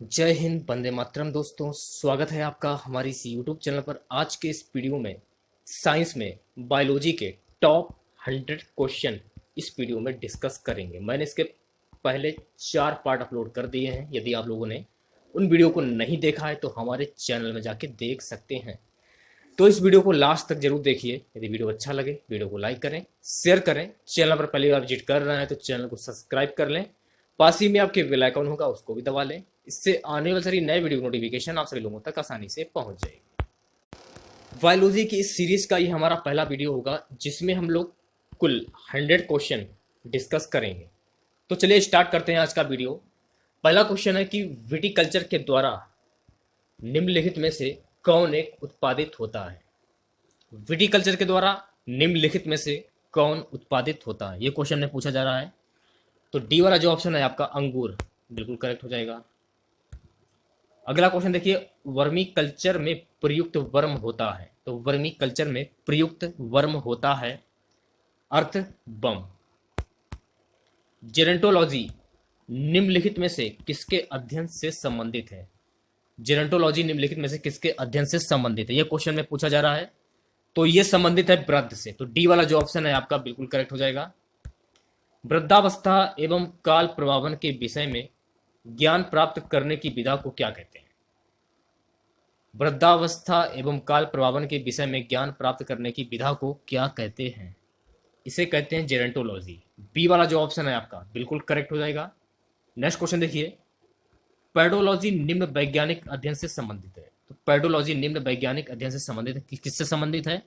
जय हिंद, वंदे मातरम। दोस्तों, स्वागत है आपका हमारी इस यूट्यूब चैनल पर। आज के इस वीडियो में साइंस में बायोलॉजी के टॉप 100 क्वेश्चन इस वीडियो में डिस्कस करेंगे। मैंने इसके पहले 4 पार्ट अपलोड कर दिए हैं। यदि आप लोगों ने उन वीडियो को नहीं देखा है तो हमारे चैनल में जाके देख सकते हैं। तो इस वीडियो को लास्ट तक जरूर देखिए। यदि वीडियो अच्छा लगे वीडियो को लाइक करें, शेयर करें। चैनल पर पहली बार विजिट कर रहे हैं तो चैनल को सब्सक्राइब कर लें। पास ही में आपके बेल आइकन होगा, उसको भी दबा लें। इससे आने वाली सारी नए वीडियो नोटिफिकेशन आप सभी लोगों तक आसानी से पहुंच जाएगी। बायोलॉजी की इस सीरीज का ये हमारा पहला वीडियो होगा जिसमें हम लोग कुल 100 क्वेश्चन डिस्कस करेंगे। तो चलिए स्टार्ट करते हैं आज का वीडियो। पहला क्वेश्चन है कि विटिकल्चर के द्वारा निम्नलिखित में से कौन एक उत्पादित होता है। विटिकल्चर के द्वारा निम्नलिखित में से कौन उत्पादित होता है, ये क्वेश्चन में पूछा जा रहा है। तो डी वाला जो ऑप्शन है आपका अंगूर, बिल्कुल करेक्ट हो जाएगा। अगला क्वेश्चन देखिए, वर्मी कल्चर में प्रयुक्त वर्म होता है। तो वर्मी कल्चर में प्रयुक्त वर्म होता है अर्थ बम। जेरेंटोलॉजी निम्नलिखित में से किसके अध्ययन से संबंधित है। जेरेंटोलॉजी निम्नलिखित में से किसके अध्ययन से संबंधित है, यह क्वेश्चन में पूछा जा रहा है। तो यह संबंधित है वृद्ध से। तो डी वाला जो ऑप्शन है आपका बिल्कुल करेक्ट हो जाएगा। वृद्धावस्था एवं काल प्रभावन के विषय में ज्ञान प्राप्त करने की विधा को क्या कहते हैं। वृद्धावस्था एवं काल प्रभावन के विषय में ज्ञान प्राप्त करने की विधा को क्या कहते हैं, इसे कहते हैं जेरेंटोलॉजी। बी वाला जो ऑप्शन है आपका बिल्कुल करेक्ट हो जाएगा। नेक्स्ट क्वेश्चन देखिए, पेडोलॉजी निम्न वैज्ञानिक अध्ययन से संबंधित है। तो पेडोलॉजी निम्न वैज्ञानिक अध्ययन से संबंधित है, किससे संबंधित है।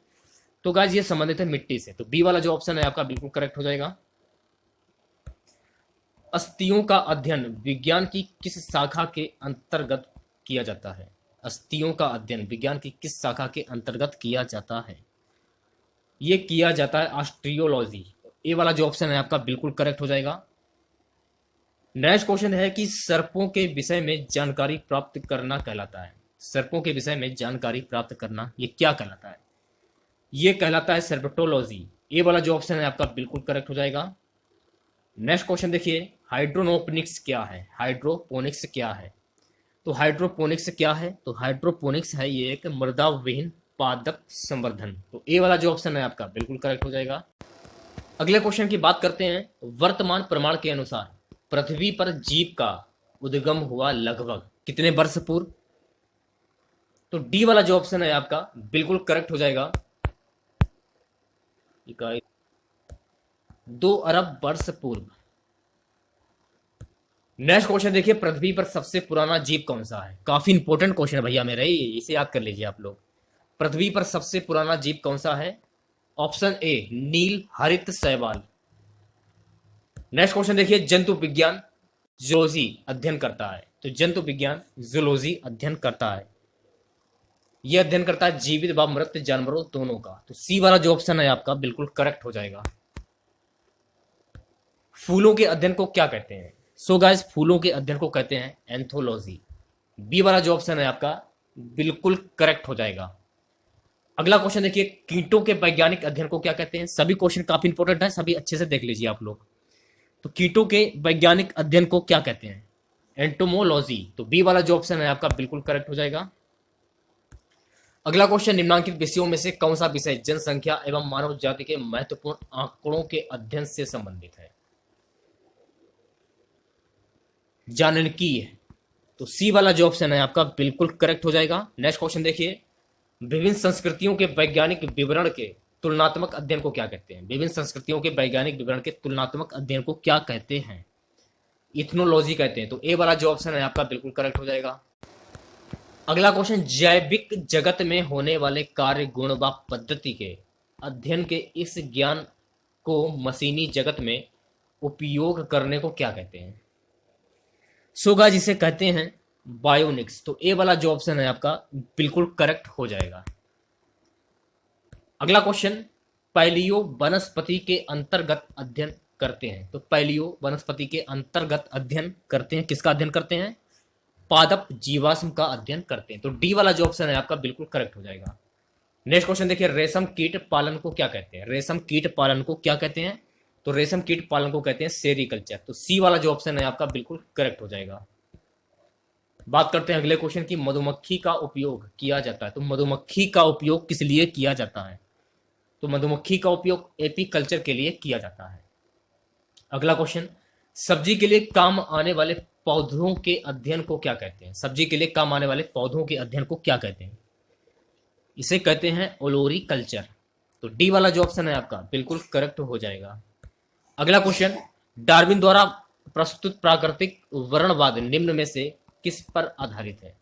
तो गाइस ये संबंधित है मिट्टी से। तो बी वाला जो ऑप्शन है आपका बिल्कुल करेक्ट हो जाएगा। अस्थियों का अध्ययन विज्ञान की किस शाखा के अंतर्गत किया जाता है। अस्थियों का अध्ययन विज्ञान की किस शाखा के अंतर्गत किया जाता है, ये किया जाता है ऑस्ट्रियोलॉजी। ए वाला जो ऑप्शन है आपका बिल्कुल करेक्ट हो जाएगा। नेक्स्ट क्वेश्चन है कि सर्पों के विषय में जानकारी प्राप्त करना कहलाता है। सर्पों के विषय में जानकारी प्राप्त करना ये क्या कहलाता है, ये कहलाता है सर्पेटोलॉजी। ए वाला जो ऑप्शन है आपका बिल्कुल करेक्ट हो जाएगा। नेक्स्ट क्वेश्चन देखिए, हाइड्रोपोनिक्स क्या है। हाइड्रोपोनिक्स क्या है। तो हाइड्रोपोनिक्स क्या है। तो हाइड्रोपोनिक्स है ये एक मृदा विहीन पादप संवर्धन। तो ए वाला जो ऑप्शन है आपका बिल्कुल करेक्ट हो जाएगा। अगले क्वेश्चन की बात करते हैं। वर्तमान प्रमाण के अनुसार पृथ्वी पर जीव का उद्गम हुआ लगभग कितने वर्ष पूर्व। तो डी वाला जो ऑप्शन है आपका बिल्कुल करेक्ट हो जाएगा। 2 अरब वर्ष पूर्व। नेक्स्ट क्वेश्चन देखिए, पृथ्वी पर सबसे पुराना जीव कौन सा है। काफी इंपॉर्टेंट क्वेश्चन है भैया मेरा, इसे याद कर लीजिए आप लोग। पृथ्वी पर सबसे पुराना जीव कौन सा है। ऑप्शन ए नील हरित शैवाल। नेक्स्ट क्वेश्चन देखिए, जंतु विज्ञान जूलॉजी अध्ययन करता है। तो जंतु विज्ञान जूलॉजी अध्ययन करता है, यह अध्ययन करता है जीवित व मृत जानवरों दोनों का। तो सी वाला जो ऑप्शन है आपका बिल्कुल करेक्ट हो जाएगा। फूलों के अध्ययन को क्या कहते हैं। सो गाइस, फूलों के अध्ययन को कहते हैं एंथोलॉजी। बी वाला जो ऑप्शन है आपका बिल्कुल करेक्ट हो जाएगा। अगला क्वेश्चन देखिए, कीटों के वैज्ञानिक अध्ययन को क्या कहते हैं। सभी क्वेश्चन काफी इंपॉर्टेंट है, सभी अच्छे से देख लीजिए आप लोग। तो कीटों के वैज्ञानिक अध्ययन को क्या कहते हैं, एंटोमोलॉजी। तो बी वाला जो ऑप्शन है आपका बिल्कुल करेक्ट हो जाएगा। अगला क्वेश्चन, निम्नांकित विषयों में से कौन सा विषय जनसंख्या एवं मानव जाति के महत्वपूर्ण आंकड़ों के अध्ययन से संबंधित है। जानकी है। तो सी वाला जो ऑप्शन है आपका बिल्कुल करेक्ट हो जाएगा। नेक्स्ट क्वेश्चन देखिए, विभिन्न संस्कृतियों के वैज्ञानिक विवरण के तुलनात्मक अध्ययन को क्या कहते हैं। विभिन्न संस्कृतियों के वैज्ञानिक विवरण के तुलनात्मक अध्ययन को क्या कहते हैं, इथनोलॉजी कहते हैं। तो ए वाला जो ऑप्शन है आपका बिल्कुल करेक्ट हो जाएगा। अगला क्वेश्चन, जैविक जगत में होने वाले कार्य गुण व पद्धति के अध्ययन के इस ज्ञान को मशीनी जगत में उपयोग करने को क्या कहते हैं। सोगा जिसे कहते हैं बायोनिक्स। तो ए वाला जो ऑप्शन है आपका बिल्कुल करेक्ट हो जाएगा। अगला क्वेश्चन, पैलियो वनस्पति के अंतर्गत अध्ययन करते हैं। तो पैलियो वनस्पति के अंतर्गत अध्ययन करते हैं, किसका अध्ययन करते हैं, पादप जीवाश्म का अध्ययन करते हैं। तो डी वाला जो ऑप्शन है आपका बिल्कुल करेक्ट हो जाएगा। नेक्स्ट क्वेश्चन देखिए, रेशम कीट पालन को क्या कहते हैं। रेशम कीट पालन को क्या कहते हैं। तो रेशम कीट पालन को कहते हैं सेरीकल्चर। तो सी वाला जो ऑप्शन है आपका बिल्कुल करेक्ट हो जाएगा। बात करते हैं अगले क्वेश्चन की, मधुमक्खी का उपयोग किया जाता है, तो मधुमक्खी का उपयोग किस लिए किया जाता है? तो मधुमक्खी का उपयोग एपी कल्चर के लिए किया जाता है। अगला क्वेश्चन, सब्जी के लिए काम आने वाले पौधों के अध्ययन को क्या कहते हैं? सब्जी के लिए काम आने वाले पौधों के अध्ययन को क्या कहते हैं? इसे कहते हैं ओलोरी कल्चर। तो डी वाला जो ऑप्शन है आपका बिल्कुल करेक्ट हो जाएगा। अगला क्वेश्चन, डार्विन द्वारा प्रस्तुत प्राकृतिक वर्णवाद निम्न में से किस पर आधारित है?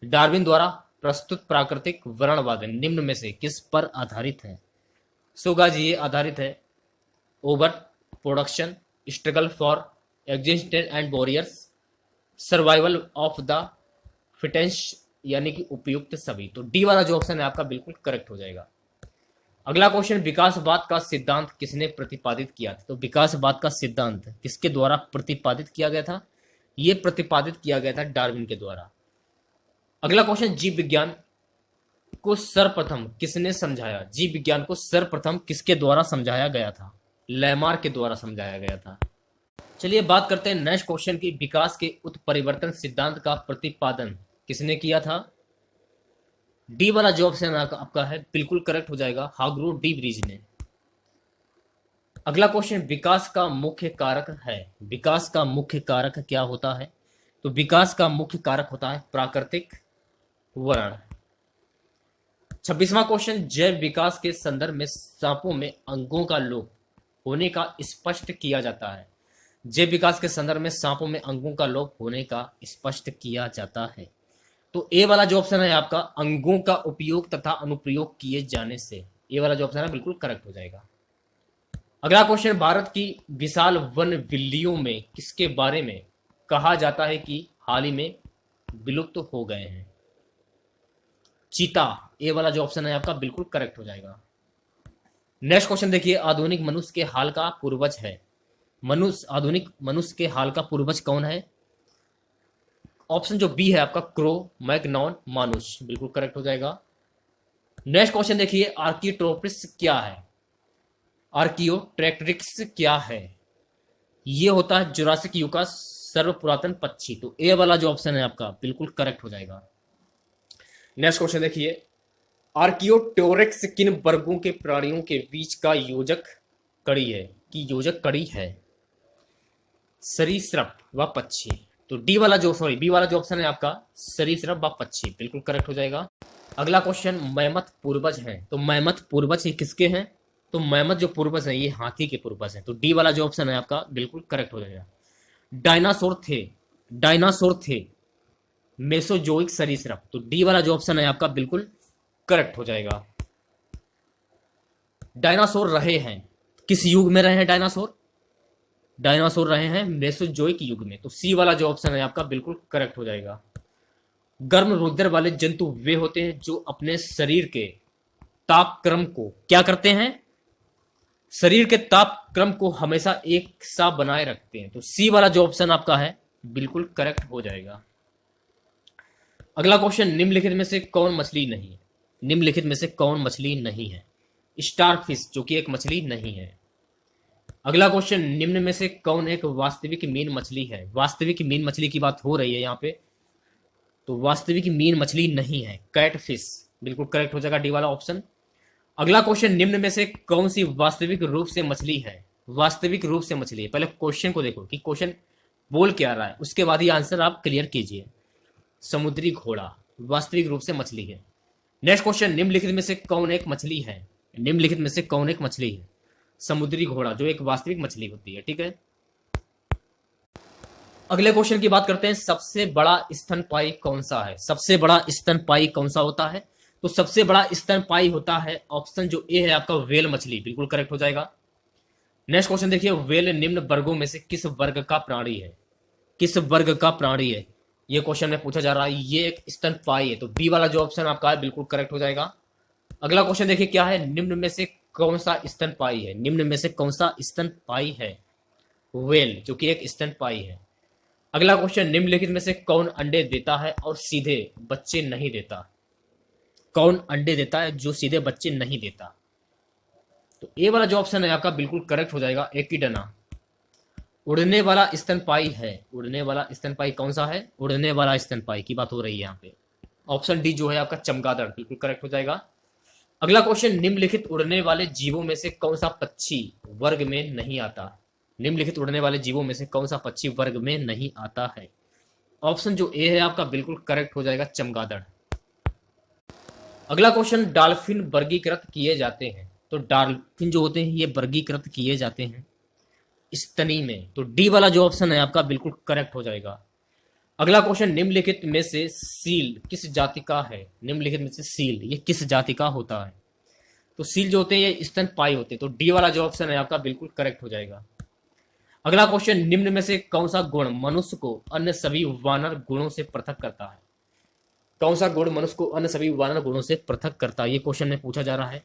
डार्विन द्वारा प्रस्तुत प्राकृतिक वर्णवाद निम्न में से किस पर आधारित है? सोगा जी, ये आधारित है overproduction, struggle for existence and variations, survival of the fittest, यानी कि उपयुक्त सभी। तो डी वाला जो ऑप्शन है आपका बिल्कुल करेक्ट हो जाएगा। अगला क्वेश्चन, विकासवाद का सिद्धांत किसने प्रतिपादित किया था? तो विकासवाद का सिद्धांत किसके द्वारा प्रतिपादित किया गया था? ये प्रतिपादित किया गया था डार्विन के द्वारा। अगला क्वेश्चन, जीव विज्ञान को सर्वप्रथम किसने समझाया? जीव विज्ञान को सर्वप्रथम किसके द्वारा समझाया गया था? लेमार के द्वारा समझाया गया था। चलिए बात करते हैं नेक्स्ट क्वेश्चन की, विकास के उत्परिवर्तन सिद्धांत का प्रतिपादन किसने किया था? डी वाला जो ऑप्शन आपका है बिल्कुल करेक्ट हो जाएगा, हाग्रो डी ब्रिज ने। अगला क्वेश्चन, विकास का मुख्य कारक है। विकास का मुख्य कारक क्या होता है? तो विकास का मुख्य कारक होता है प्राकृतिक वर्ण। 26वां क्वेश्चन, जैव विकास के संदर्भ में सांपों में अंगों का लोप होने का स्पष्ट किया जाता है। जैव विकास के संदर्भ में सांपों में अंगों का लोप होने का स्पष्ट किया जाता है। तो ए वाला जो ऑप्शन है आपका, अंगों का उपयोग तथा अनुप्रयोग किए जाने से, ए वाला जो ऑप्शन है बिल्कुल करेक्ट हो जाएगा। अगला क्वेश्चन, भारत की विशाल वन बिल्लियों में किसके बारे में कहा जाता है कि हाल ही में विलुप्त हो गए हैं? चीता, ए वाला जो ऑप्शन है आपका बिल्कुल करेक्ट हो जाएगा। नेक्स्ट क्वेश्चन देखिए, आधुनिक मनुष्य के हाल का पूर्वज है। आधुनिक मनुष्य के हाल का पूर्वज कौन है? ऑप्शन जो बी है आपका, क्रो मैग्नॉन मानुष, बिल्कुल करेक्ट हो जाएगा। नेक्स्ट क्वेश्चन देखिए, आर्कियोट्रोपिस क्या है? आर्कियोट्रेक्ट्रिक्स क्या है? ये होता है जुरासिक युग का सर्व पुरातन पक्षी। तो ए वाला जो ऑप्शन है आपका बिल्कुल करेक्ट हो जाएगा। नेक्स्ट क्वेश्चन देखिए, आर्कियोटोरेक्स किन वर्गों के प्राणियों के बीच का योजक कड़ी है? कि योजक कड़ी है सरीसृप व पक्षी। तो बी वाला जो ऑप्शन है आपका, सरीसृप व पक्षी, बिल्कुल करेक्ट हो जाएगा। अगला क्वेश्चन, मैमथ पूर्वज हैं। तो मैमथ पूर्वज ये किसके हैं? तो मैमथ जो पूर्वज हैं ये हाथी के पूर्वज हैं। तो डी वाला जो ऑप्शन है आपका बिल्कुल करेक्ट हो जाएगा। डायनासोर थे मेसोजोइक सरीसृप। तो डी वाला जो ऑप्शन है आपका बिल्कुल करेक्ट हो जाएगा। डायनासोर रहे हैं, किस युग में रहे हैं डायनासोर? डायनासोर रहे हैं मेसोजोइक युग में। तो सी वाला जो ऑप्शन है आपका बिल्कुल करेक्ट हो जाएगा। गर्म रुधिर वाले जंतु वे होते हैं जो अपने शरीर के तापक्रम को क्या करते हैं? शरीर के तापक्रम को हमेशा एक सा बनाए रखते हैं। तो सी वाला जो ऑप्शन आपका है बिल्कुल करेक्ट हो जाएगा। अगला क्वेश्चन, निम्नलिखित में से कौन मछली नहीं है? निम्नलिखित में से कौन मछली नहीं है? स्टारफिश, जो कि एक मछली नहीं है। अगला क्वेश्चन, निम्न में से कौन एक वास्तविक मीन मछली है? वास्तविक मीन मछली की बात हो रही है यहाँ पे, तो वास्तविक मीन मछली नहीं है, कैटफिश, बिल्कुल करेक्ट हो जाएगा डी वाला ऑप्शन। अगला क्वेश्चन, निम्न में से कौन सी वास्तविक रूप से मछली है? वास्तविक रूप से मछली है। पहले क्वेश्चन को देखो कि क्वेश्चन बोल क्या रहा है, उसके बाद ये आंसर आप क्लियर कीजिए। समुद्री घोड़ा वास्तविक रूप से मछली है। नेक्स्ट क्वेश्चन, निम्नलिखित में से कौन एक मछली है? निम्नलिखित में से कौन एक मछली है? समुद्री घोड़ा, जो एक वास्तविक मछली होती है। ठीक है, अगले क्वेश्चन की बात करते हैं, सबसे बड़ा स्तनपायी कौन सा है? सबसे बड़ा स्तनपायी कौन सा होता है? तो सबसे बड़ा स्तनपायी होता है ऑप्शन जो ए है आपका, व्हेल मछली, बिल्कुल करेक्ट हो जाएगा। नेक्स्ट क्वेश्चन देखिए, व्हेल निम्न वर्गों में से किस वर्ग का प्राणी है? किस वर्ग का प्राणी है? ये क्वेश्चन में पूछा जा रहा है। ये एक स्तनपायी है। तो बी वाला जो ऑप्शन आपका है बिल्कुल करेक्ट हो जाएगा। अगला क्वेश्चन देखिए क्या है, निम्न में से कौन सा स्तनपायी है? निम्न में से कौन सा स्तनपायी है? व्हेल, जो कि एक स्तनपायी है। अगला क्वेश्चन, निम्नलिखित में से कौन अंडे देता है और सीधे बच्चे नहीं देता? कौन अंडे देता है जो सीधे बच्चे नहीं देता? तो ए वाला जो ऑप्शन है आपका बिल्कुल करेक्ट हो जाएगा, एकिडना। उड़ने वाला स्तनपायी है, उड़ने वाला स्तनपायी कौन सा है? उड़ने वाला स्तनपायी की बात हो रही है यहाँ पे। ऑप्शन डी जो है आपका चमगादड़ बिल्कुल करेक्ट हो जाएगा। अगला क्वेश्चन, निम्नलिखित उड़ने वाले जीवों में से कौन सा पक्षी वर्ग में नहीं आता? निम्नलिखित उड़ने वाले जीवों में से कौन सा पक्षी वर्ग में नहीं आता है? ऑप्शन जो ए है आपका बिल्कुल करेक्ट हो जाएगा, चमगादड़। अगला क्वेश्चन, डॉल्फिन वर्गीकृत किए जाते हैं, तो डॉल्फिन जो होते हैं ये वर्गीकृत किए जाते हैं स्तनी में, तो डी वाला जो ऑप्शन है आपका बिल्कुल करेक्ट हो जाएगा। अगला क्वेश्चन, निम्नलिखित में से सील किस जाति का है? निम्नलिखित में से सील ये किस जाति का होता है? तो सील जो होते हैं ये स्तनपायी होते हैं, तो डी वाला जो ऑप्शन है आपका बिल्कुल करेक्ट हो जाएगा। अगला क्वेश्चन, निम्न में से कौन सा गुण मनुष्य को अन्य सभी वानर गुणों से पृथक करता है? कौन सा गुण मनुष्य को अन्य सभी वानर गुणों से पृथक करता है, ये क्वेश्चन में पूछा जा रहा है।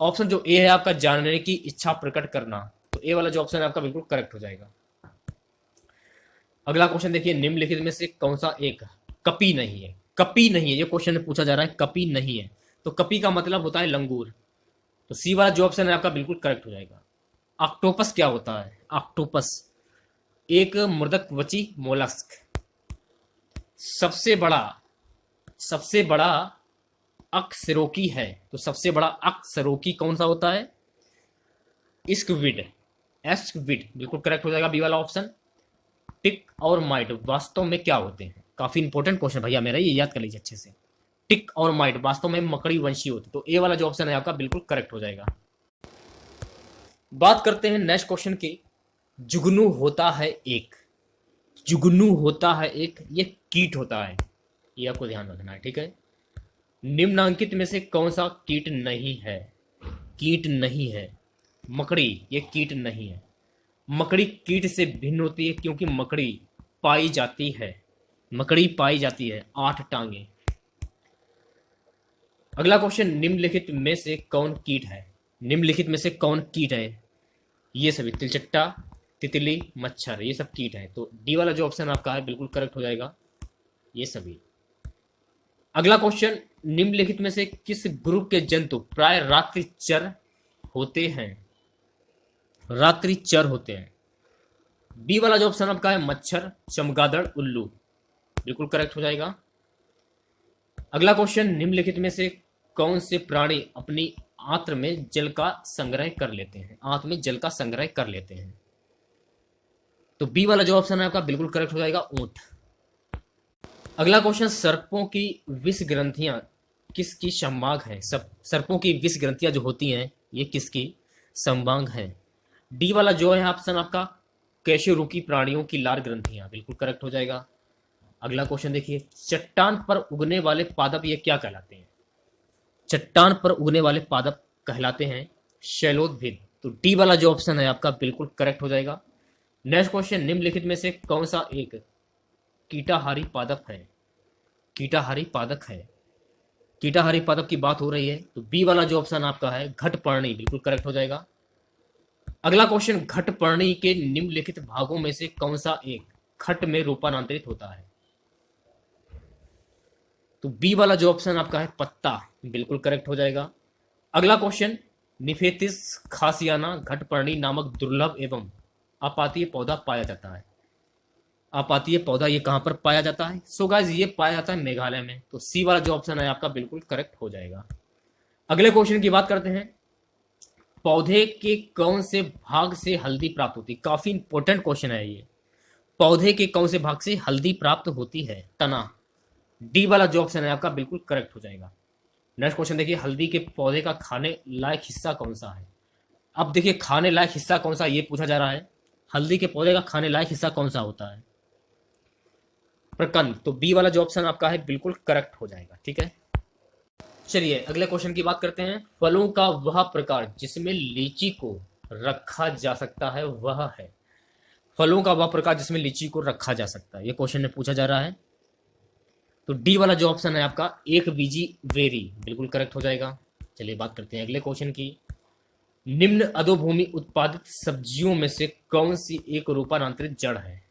ऑप्शन जो ए है आपका जानने की इच्छा प्रकट करना, तो ए वाला जो ऑप्शन है आपका बिल्कुल करेक्ट हो जाएगा। अगला क्वेश्चन देखिए, निम्नलिखित में से कौन सा एक कपी नहीं है? कपी नहीं है ये क्वेश्चन में पूछा जा रहा है, कपी नहीं है, तो कपी का मतलब होता है लंगूर, तो सी वाला जो ऑप्शन है आपका बिल्कुल करेक्ट हो जाएगा। ऑक्टोपस क्या होता है? ऑक्टोपस एक मृदकवची मोलस्क, सबसे बड़ा अकशेरुकी है, तो सबसे बड़ा अकशेरुकी कौन सा होता है? स्क्विड, एस्क्विड बिल्कुल करेक्ट हो जाएगा, बी वाला ऑप्शन। टिक और माइट वास्तव में क्या होते हैं? काफी इंपॉर्टेंट क्वेश्चन भैया मेरा, ये याद कर लीजिए अच्छे से। टिक और माइट वास्तव में मकड़ी वंशी होते, तो ए वाला जो ऑप्शन है आपका बिल्कुल करेक्ट हो जाएगा। बात करते हैं नेक्स्ट क्वेश्चन की, जुगनू होता है एक, जुगनू होता है एक, ये कीट होता है, ये आपको ध्यान रखना है, ठीक है। निम्नांकित में से कौन सा कीट नहीं है? कीट नहीं है, मकड़ी ये कीट नहीं है। मकड़ी कीट से भिन्न होती है क्योंकि मकड़ी पाई जाती है, मकड़ी पाई जाती है 8 टांगे। अगला क्वेश्चन, निम्नलिखित में से कौन कीट है? निम्नलिखित में से कौन कीट है? ये सभी तिलचट्टा, तितली, मच्छर, ये सब कीट है, तो डी वाला जो ऑप्शन आपका है बिल्कुल करेक्ट हो जाएगा, ये सभी। अगला क्वेश्चन, निम्नलिखित में से किस ग्रुप के जंतु प्राय रात्रिचर होते हैं? रात्रिचर होते हैं, बी वाला जो ऑप्शन आपका है मच्छर, चमगादड़, उल्लू बिल्कुल करेक्ट हो जाएगा। अगला क्वेश्चन, निम्नलिखित में से कौन से प्राणी अपनी आंत्र में जल का संग्रह कर लेते हैं? आंत में जल का संग्रह कर लेते हैं, तो बी वाला जो ऑप्शन है आपका बिल्कुल करेक्ट हो जाएगा, ऊंट। अगला क्वेश्चन, सर्पों की विष ग्रंथियां किसकी संभाग है? सर्पों की विष ग्रंथियां जो होती हैं ये किसकी संभाग है? डी वाला जो है ऑप्शन आपका कैशोरुकी प्राणियों की लार ग्रंथियां बिल्कुल करेक्ट हो जाएगा। अगला क्वेश्चन देखिए, चट्टान पर उगने वाले पादप ये क्या कहलाते हैं? चट्टान पर उगने वाले पादप कहलाते हैं शैलोद्भिद, तो डी वाला जो ऑप्शन है आपका बिल्कुल करेक्ट हो जाएगा। नेक्स्ट क्वेश्चन, निम्नलिखित में से कौन सा एक कीटाहारी पादप है? कीटाहारी पादप है, कीटाहारी पादप की बात हो रही है, तो बी वाला जो ऑप्शन आपका है घटपर्णी बिल्कुल करेक्ट हो जाएगा। अगला क्वेश्चन, घटपर्णी के निम्नलिखित भागों में से कौन सा एक खट में रूपांतरित होता है? तो बी वाला जो ऑप्शन आपका है पत्ता बिल्कुल करेक्ट हो जाएगा। अगला क्वेश्चन, निफेतिस खासियाना घटपर्णी नामक दुर्लभ एवं आपातीय पौधा पाया जाता है। आपातीय पौधा ये कहां पर पाया जाता है? सो गाइस ये पाया जाता है मेघालय में, तो सी वाला जो ऑप्शन है आपका बिल्कुल करेक्ट हो जाएगा। अगले क्वेश्चन की बात करते हैं, पौधे के कौन से भाग से हल्दी प्राप्त होती है? काफी इंपॉर्टेंट क्वेश्चन है ये। पौधे के कौन से भाग से हल्दी प्राप्त होती है? तना, डी वाला जो ऑप्शन है आपका बिल्कुल करेक्ट हो जाएगा। नेक्स्ट क्वेश्चन देखिए, हल्दी के पौधे का खाने लायक हिस्सा कौन सा है? अब देखिए खाने लायक हिस्सा कौन सा ये पूछा जा रहा है, हल्दी के पौधे का खाने लायक हिस्सा कौन सा होता है? प्रकंद, तो बी वाला जो ऑप्शन आपका है बिल्कुल करेक्ट हो जाएगा, ठीक है। चलिए अगले क्वेश्चन की बात करते हैं, फलों का वह प्रकार जिसमें लीची को रखा जा सकता है वह है? फलों का वह प्रकार जिसमें लीची को रखा जा सकता है, ये क्वेश्चन में पूछा जा रहा है, तो डी वाला जो ऑप्शन है आपका एक बीजी वेरी बिल्कुल करेक्ट हो जाएगा। चलिए बात करते हैं अगले क्वेश्चन की, निम्न अधोभूमि उत्पादित सब्जियों में से कौन सी एक रूपांतरित जड़ है?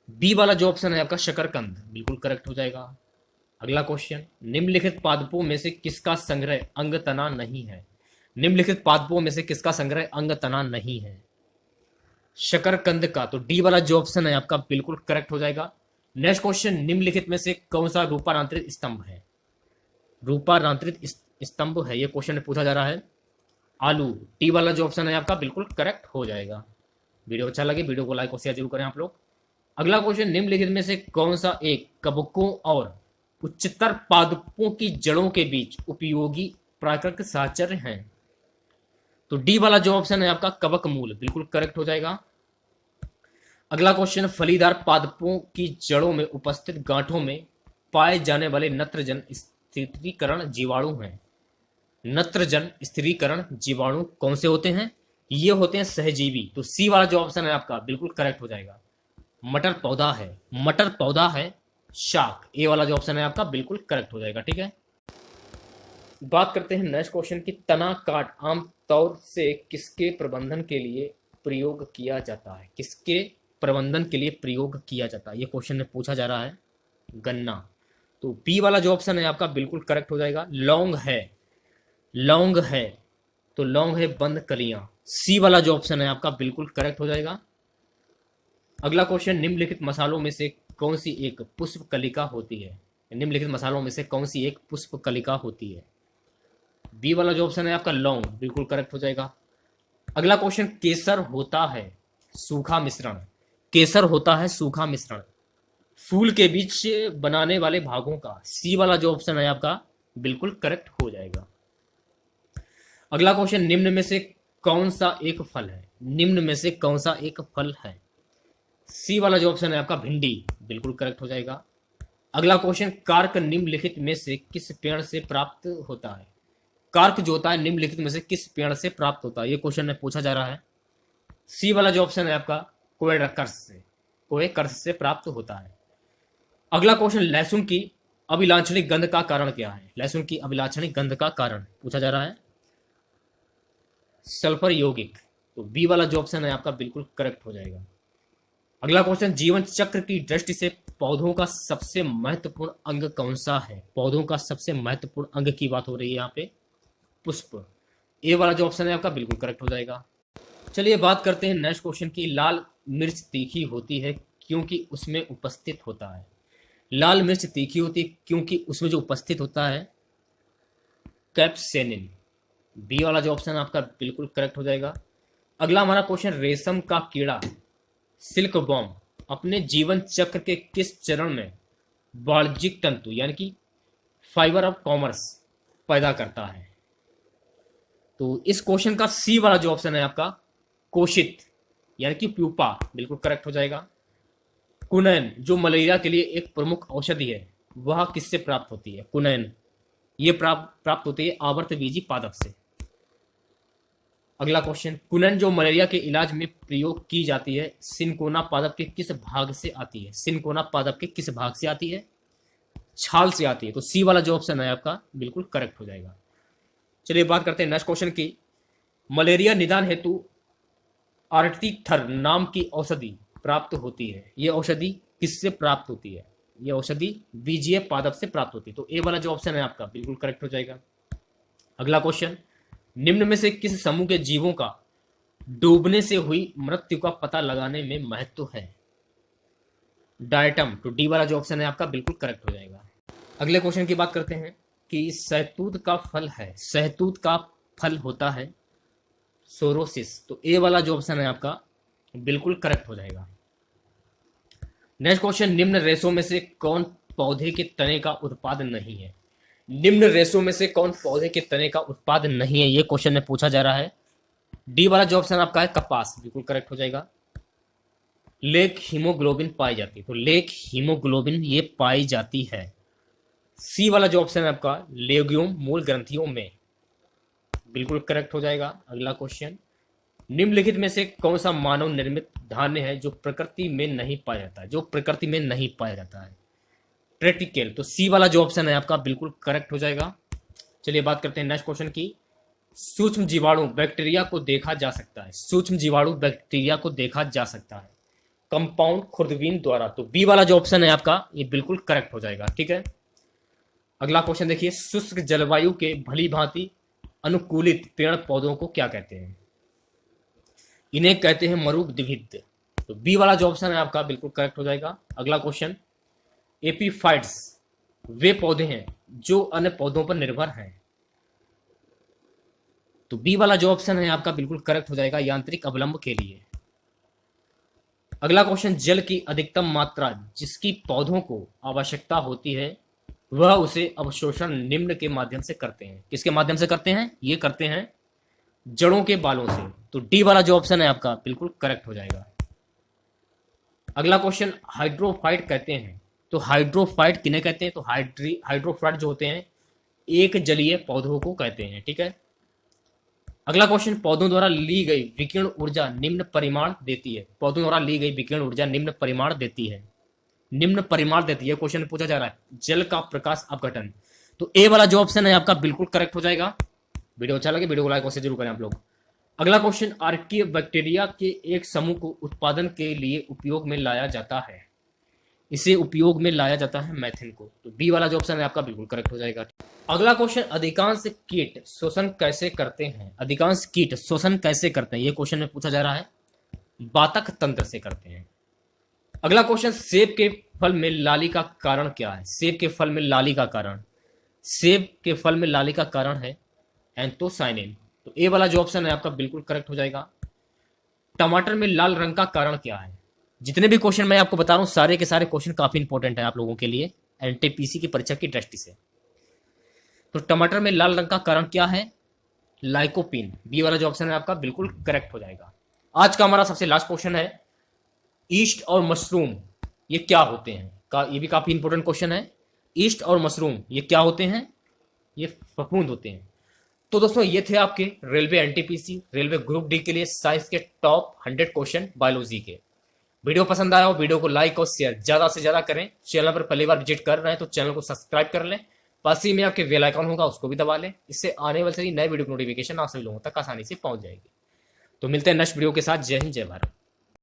बी वाला जो ऑप्शन है आपका शकरकंद बिल्कुल करेक्ट हो जाएगा। अगला क्वेश्चन, निम्नलिखित पादपों में से किसका संग्रह अंग तना नहीं है? निम्नलिखित पादपों में से किसका संग्रह अंग तना नहीं है? शकरकंद का। तो डी वाला जो ऑप्शन है आपका बिल्कुल करेक्ट हो जाएगा। नेक्स्ट क्वेश्चन, निम्नलिखित में से कौन सा रूपांतरित स्तंभ है? रूपांतरित स्तंभ है, ये क्वेश्चन पूछा जा रहा है। आलू, टी वाला जो ऑप्शन है आपका बिल्कुल करेक्ट हो जाएगा। वीडियो अच्छा लगे वीडियो को लाइक और शेयर जरूर करें आप लोग। अगला क्वेश्चन, निम्नलिखित में से कौन सा एक कवकों और उच्चतर पादपों की जड़ों के बीच उपयोगी प्राकृतिक साहचर्य है? तो डी वाला जो ऑप्शन है आपका कवक मूल बिल्कुल करेक्ट हो जाएगा। अगला क्वेश्चन, फलीदार पादपों की जड़ों में उपस्थित गांठों में पाए जाने वाले नत्रजन स्थिरीकरण जीवाणु हैं। नत्रजन स्थिरीकरण जीवाणु कौन से होते हैं? ये होते हैं सहजीवी। तो सी वाला जो ऑप्शन है आपका बिल्कुल करेक्ट हो जाएगा। मटर पौधा है, मटर पौधा है, शाक, ए वाला जो ऑप्शन है आपका बिल्कुल करेक्ट हो जाएगा। ठीक है, बात करते हैं नेक्स्ट क्वेश्चन की। तना काट आमतौर से किसके प्रबंधन के लिए प्रयोग किया जाता है? किसके प्रबंधन के लिए प्रयोग किया जाता है, ये क्वेश्चन में पूछा जा रहा है। गन्ना, तो बी वाला जो ऑप्शन है आपका बिल्कुल करेक्ट हो जाएगा। लौंग है, लौंग है, तो लौंग है बंद कलियां, सी वाला जो ऑप्शन है आपका बिल्कुल करेक्ट हो जाएगा। अगला क्वेश्चन, निम्नलिखित मसालों में से कौन सी एक पुष्प कलिका होती है? निम्नलिखित मसालों में से कौन सी एक पुष्प कलिका होती है? बी वाला जो ऑप्शन है आपका लौंग बिल्कुल करेक्ट हो जाएगा। अगला क्वेश्चन, केसर होता है सूखा मिश्रण, केसर होता है सूखा मिश्रण फूल के बीच बनाने वाले भागों का, सी वाला जो ऑप्शन है आपका बिल्कुल करेक्ट हो जाएगा। अगला क्वेश्चन, निम्न में से कौन सा एक फल है? निम्न में से कौन सा एक फल है? सी वाला जो ऑप्शन है आपका भिंडी बिल्कुल करेक्ट हो जाएगा। अगला क्वेश्चन, कार्क निम्नलिखित में से किस पेड़ से प्राप्त होता है? कार्क जो होता है निम्नलिखित में से किस पेड़ से प्राप्त होता है, ये क्वेश्चन में पूछा जा रहा है। सी वाला जो ऑप्शन है आपका कोएडकर्स से, कोएकर्स से प्राप्त होता है। अगला क्वेश्चन, लहसुन की अभिलाक्षणिक गंध का कारण क्या है? लहसुन की अभिलाक्षणिक गंध का कारण पूछा जा रहा है। सल्फर यौगिक, तो बी वाला जो ऑप्शन है आपका बिल्कुल करेक्ट हो जाएगा। अगला क्वेश्चन, जीवन चक्र की दृष्टि से पौधों का सबसे महत्वपूर्ण अंग कौन सा है? पौधों का सबसे महत्वपूर्ण अंग की बात हो रही है यहाँ पे, पुष्प, ए वाला जो ऑप्शन है आपका बिल्कुल करेक्ट हो जाएगा। चलिए बात करते हैं नेक्स्ट क्वेश्चन की। लाल मिर्च तीखी होती है क्योंकि उसमें उपस्थित होता है। लाल मिर्च तीखी होती है क्योंकि उसमें जो उपस्थित होता है कैप्सेनिन, बी वाला जो ऑप्शन आपका बिल्कुल करेक्ट हो जाएगा। अगला हमारा क्वेश्चन, रेशम का कीड़ा सिल्क बॉम अपने जीवन चक्र के किस चरण में वाणिज्यिक तंतु यानी कि फाइबर ऑफ कॉमर्स पैदा करता है? तो इस क्वेश्चन का सी वाला जो ऑप्शन है आपका कोशित यानी कि प्यूपा बिल्कुल करेक्ट हो जाएगा। कुनैन जो मलेरिया के लिए एक प्रमुख औषधि है, वह किससे प्राप्त होती है? कुनैन ये प्राप्त होती है आवर्तबीजी पादप से। अगला क्वेश्चन, कुनैन जो मलेरिया के इलाज में प्रयोग की जाती है सिनकोना पादप के किस भाग से आती है? सिनकोना पादप के किस भाग से आती है? छाल से आती है। तो सी वाला जो ऑप्शन है आपका बिल्कुल करेक्ट हो जाएगा। चलिए बात करते हैं नेक्स्ट क्वेश्चन की। मलेरिया निदान हेतु आर्टिथर नाम की औषधि प्राप्त होती है, ये औषधि किससे प्राप्त होती है? ये औषधि बीजीय पादप से प्राप्त होती है। तो ए वाला जो ऑप्शन है आपका बिल्कुल करेक्ट हो जाएगा। अगला क्वेश्चन, निम्न में से किस समूह के जीवों का डूबने से हुई मृत्यु का पता लगाने में महत्व है? डायटम, तो डी वाला जो ऑप्शन है आपका बिल्कुल करेक्ट हो जाएगा। अगले क्वेश्चन की बात करते हैं कि सहतूत का फल है, सहतूत का फल होता है सोरोसिस, तो ए वाला जो ऑप्शन है आपका बिल्कुल करेक्ट हो जाएगा। नेक्स्ट क्वेश्चन, निम्न रेशों में से कौन पौधे के तने का उत्पादन नहीं है? निम्न रेशों में से कौन पौधे के तने का उत्पादन नहीं है, ये क्वेश्चन में पूछा जा रहा है। डी वाला जो ऑप्शन आपका है कपास बिल्कुल करेक्ट हो जाएगा। लेक हीमोग्लोबिन पाई जाती है, तो लेक हीमोग्लोबिन ये पाई जाती है। सी वाला जो ऑप्शन है आपका लेग्यूम मूल ग्रंथियों में बिल्कुल करेक्ट हो जाएगा। अगला क्वेश्चन, निम्नलिखित में से कौन सा मानव निर्मित धान्य है जो प्रकृति में नहीं पाया जाता है? जो प्रकृति में नहीं पाया जाता है, ट्रेटिकेल, तो सी वाला जो ऑप्शन है आपका बिल्कुल करेक्ट हो जाएगा। चलिए बात करते हैं नेक्स्ट क्वेश्चन की। सूक्ष्म जीवाणु बैक्टीरिया को देखा जा सकता है, सूक्ष्म जीवाणु बैक्टीरिया को देखा जा सकता है कंपाउंड खुर्दबीन द्वारा, तो बी वाला जो ऑप्शन है आपका ये बिल्कुल करेक्ट हो जाएगा। ठीक है, अगला क्वेश्चन देखिए, शुष्क जलवायु के भली भांति अनुकूलित पेड़ पौधों को क्या कहते हैं? इन्हें कहते हैं मरुद्भिद। तो बी वाला जो ऑप्शन है आपका बिल्कुल करेक्ट हो जाएगा। अगला क्वेश्चन, एपीफाइट्स वे पौधे हैं जो अन्य पौधों पर निर्भर हैं। तो बी वाला जो ऑप्शन है आपका बिल्कुल करेक्ट हो जाएगा, यांत्रिक अवलंब के लिए। अगला क्वेश्चन, जल की अधिकतम मात्रा जिसकी पौधों को आवश्यकता होती है वह उसे अवशोषण निम्न के माध्यम से करते हैं। किसके माध्यम से करते हैं? ये करते हैं जड़ों के बालों से। तो डी वाला जो ऑप्शन है आपका बिल्कुल करेक्ट हो जाएगा। अगला क्वेश्चन, हाइड्रोफाइट कहते हैं। तो हाइड्रोफाइट किन्हें कहते हैं? तो हाइड्रोफाइट जो होते हैं एक जलीय पौधों को कहते हैं। ठीक है। अगला क्वेश्चन, पौधों द्वारा ली गई विकिरण ऊर्जा निम्न परिमाण देती है। पौधों द्वारा ली गई विकिरण ऊर्जा निम्न परिमाण देती है। निम्न परिमाण देती है, क्वेश्चन पूछा जा रहा है, जल का प्रकाश अपघटन। तो ए वाला जो ऑप्शन है आपका बिल्कुल करेक्ट हो जाएगा। वीडियो अच्छा लगे वीडियो को लाइक जरूर करें आप लोग। अगला क्वेश्चन, आर्किया बैक्टीरिया के एक समूह को उत्पादन के लिए उपयोग में लाया जाता है। इसे उपयोग में लाया जाता है मैथिन को। तो बी वाला जो ऑप्शन है आपका बिल्कुल करेक्ट हो जाएगा। अगला क्वेश्चन, अधिकांश कीट शोषण कैसे करते हैं? अधिकांश कीट शोषण कैसे करते हैं, ये क्वेश्चन में पूछा जा रहा है। बातक तंत्र से करते हैं। अगला क्वेश्चन, सेब के फल में लाली का कारण क्या है? सेब के फल में लाली का कारण, सेब के फल में लाली का कारण है एंथोसाइनिन। तो ए वाला जो ऑप्शन है आपका बिल्कुल करेक्ट हो जाएगा। टमाटर में लाल रंग का कारण क्या है? जितने भी क्वेश्चन मैं आपको बता रहा हूं सारे के सारे क्वेश्चन काफी इंपॉर्टेंट है आप लोगों के लिए एनटीपीसी की परीक्षा की दृष्टि से। तो टमाटर में लाल रंग का कारण क्या है? लाइकोपीन। बी वाला जो ऑप्शन है आपका बिल्कुल करेक्ट हो जाएगा। आज का हमारा सबसे लास्ट क्वेश्चन है, ईस्ट और मशरूम ये क्या होते हैं? ये भी काफी इंपॉर्टेंट क्वेश्चन है। ईस्ट और मशरूम ये क्या होते हैं? ये फफूंद होते हैं। तो दोस्तों ये थे आपके railway NTPC railway group D के लिए साइंस के टॉप 100 क्वेश्चन बायोलॉजी के। वीडियो पसंद आया हो वीडियो को लाइक और शेयर ज्यादा से ज्यादा करें। चैनल पर पहली बार विजिट कर रहे हैं तो चैनल को सब्सक्राइब कर लें। पास ही में आपके बेल आइकन होगा उसको भी दबा लें। इससे आने वाले नए वीडियो की नोटिफिकेशन आप सभी लोगों तक आसानी से पहुंच जाएगी। तो मिलते हैं नेक्स्ट वीडियो के साथ। जय हिंद जय भारत।